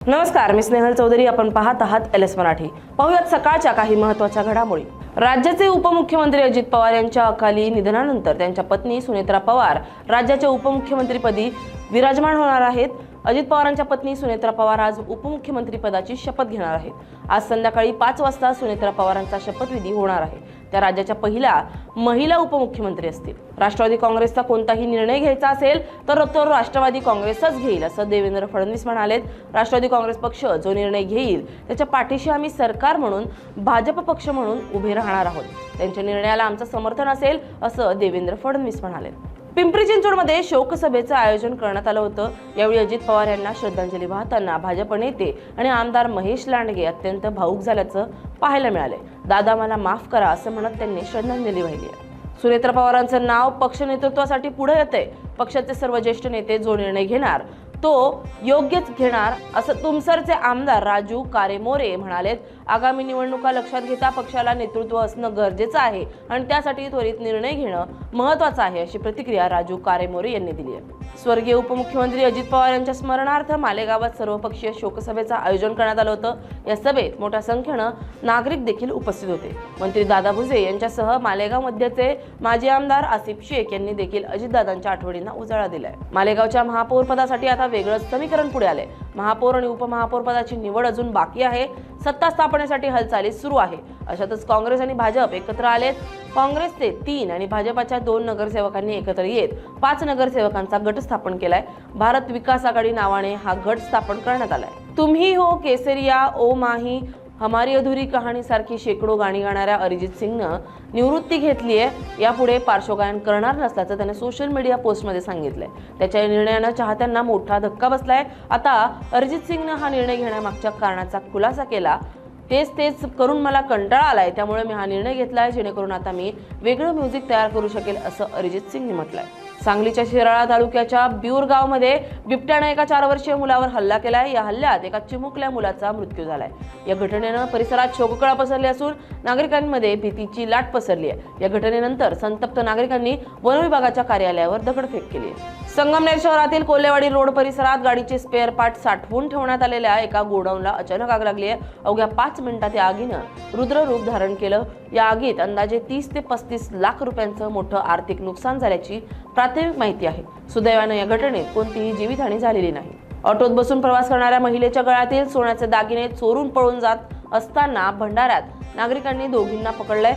नमस्कार, मी स्नेहल चौधरी. आपण पाहत आहात LS मराठी. पाहूयात सकाळच्या काही महत्त्वाच्या घडामोडी. राज्याचे उपमुख्यमंत्री अजित पवार यांच्या अकाली निधनानंतर त्यांच्या पत्नी सुनेत्रा पवार राज्याच्या उपमुख्यमंत्रीपदी विराजमान होणार आहेत. अजित पवारांच्या पत्नी सुनेत्रा पवार आज उपमुख्यमंत्री पदाची शपथ घेणार आहेत. आज संध्याकाळी 5 वाजता सुनेत्रा पवारांचा शपथविधी होणार आहे. त्या राज्याच्या पहिल्या महिला उपमुख्यमंत्री असतील. राष्ट्रवादी काँग्रेसचा कोणताही निर्णय घ्यायचा असेल तर तो राष्ट्रवादी काँग्रेसच घेईल असं देवेंद्र फडणवीस म्हणालेत. राष्ट्रवादी काँग्रेस पक्ष जो निर्णय घेईल त्याच्या पाठीशी आम्ही सरकार म्हणून, भाजप पक्ष म्हणून उभे राहणार आहोत. त्यांच्या निर्णयाला आमचं समर्थन असेल असं देवेंद्र फडणवीस म्हणाले. पिंपरी चिंचवडमध्ये शोकसभेचं आयोजन करण्यात आलं होतं. यावेळी अजित पवार यांना श्रद्धांजली वाहताना भाजप नेते आणि आमदार महेश लांडगे अत्यंत भावुक झाल्याचं पाहायला मिळाले. दादा मला माफ करा असं म्हणत त्यांनी श्रद्धांजली वाहिली. सुनेत्रा पवारांचं नाव पक्ष नेतृत्वासाठी पुढे येतंय. पक्षाचे सर्व ज्येष्ठ नेते जो निर्णय घेणार तो योग्यच घेणार असं तुमसरचे आमदार राजू कारेमोरे म्हणालेत. आगामी निवडणुका लक्षात घेता पक्षाला नेतृत्व असणं गरजेचं आहे आणि त्यासाठी त्वरित निर्णय घेणं महत्त्वाचं आहे अशी प्रतिक्रिया राजू कारेमोरे यांनी दिली आहे. स्वर्गीय उपमुख्यमंत्री अजित पवार यांच्या स्मरणार्थ मालेगावात सर्वपक्षीय शोकसभेचं आयोजन करण्यात आलं होतं. या सभेत मोठ्या संख्येनं नागरिक देखील उपस्थित होते. मंत्री दादा भुसे यांच्यासह मालेगाव मध्यचे माजी आमदार आसिफ शेख यांनी देखील अजितदादांच्या आठवणींना उजाळा दिलाय. मालेगावच्या महापौर पदासाठी आता वेगळंच समीकरण पुढे आले. महापौर आणि उपमहापौर पदाची निवड अजून बाकी आहे. सत्ता स्थापनेसाठी हालचाली सुरू आहे. अशातच काँग्रेस आणि भाजप एकत्र आलेत. काँग्रेसचे 3 आणि भाजपच्या 2 नगरसेवकांनी एकत्र येत 5 नगरसेवकांचा गट स्थापन केलाय. भारत विकास आघाडी नावाने हा गट स्थापन करण्यात आलाय. तुम्ही हो केसरिया, ओ माही, हमारी अधुरी कहाणी सारखी शेकडो गाणी गाणाऱ्या अरिजित सिंगनं निवृत्ती घेतली आहे. यापुढे पार्श्वगायन करणार नसल्याचं त्याने सोशल मीडिया पोस्टमध्ये सांगितलंय. त्याच्या निर्णयानं चाहत्यांना मोठा धक्का बसलाय. आता अरिजित सिंगनं हा निर्णय घेण्यामागच्या कारणाचा खुलासा केला. तेच करून मला कंटाळा आलाय, त्यामुळे मी हा निर्णय घेतलाय जेणेकरून आता मी वेगळं म्युझिक तयार करू शकेल असं अरिजित सिंगने म्हटलंय. सांगलीच्या शिराळा तालुक्याच्या बिऊर गावमध्ये बिबट्यानं एका 4 वर्षीय मुलावर हल्ला केलाय. या हल्ल्यात एका चिमुकल्या मुलाचा मृत्यू झालाय. या घटनेनं परिसरात शोककळा पसरली असून नागरिकांमध्ये भीतीची लाट पसरली आहे. या घटनेनंतर संतप्त नागरिकांनी वन विभागाच्या कार्यालयावर दगडफेक केली आहे. संगमनेर शहरातील कोल्हेवाडी रोड परिसरात गाडीचे स्पेअर पार्ट साठवून ठेवण्यात आलेल्या एका गोडाऊनला अचानक आग लागली आहे. अवघ्या 5 मिनिटात या आगीनं रुद्र रूप धारण केलं. या आगीत अंदाजे 30 ते 35 लाख रुपयांचं मोठं आर्थिक नुकसान झाल्याची प्राथमिक माहिती आहे. सुदैवानं या घटनेत कोणतीही जीवितहानी झालेली नाही. ऑटोत बसून प्रवास करणाऱ्या महिलेच्या गळ्यातील सोन्याचे दागिने चोरून पळून जात असताना भंडाऱ्यात नागरिकांनी दोघींना पकडलंय.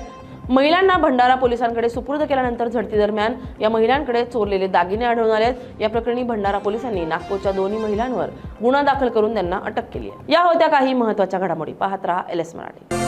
महिलांना भंडारा पोलिसांकडे सुपूर्द केल्यानंतर झडती दरम्यान या महिलांकडे चोरलेले दागिने आढळून आलेत. या प्रकरणी भंडारा पोलिसांनी नागपूरच्या 2 महिलांवर गुन्हा दाखल करून त्यांना अटक केली आहे. या होत्या काही महत्त्वाच्या घडामोडी. पाहत रहा LS मराठी.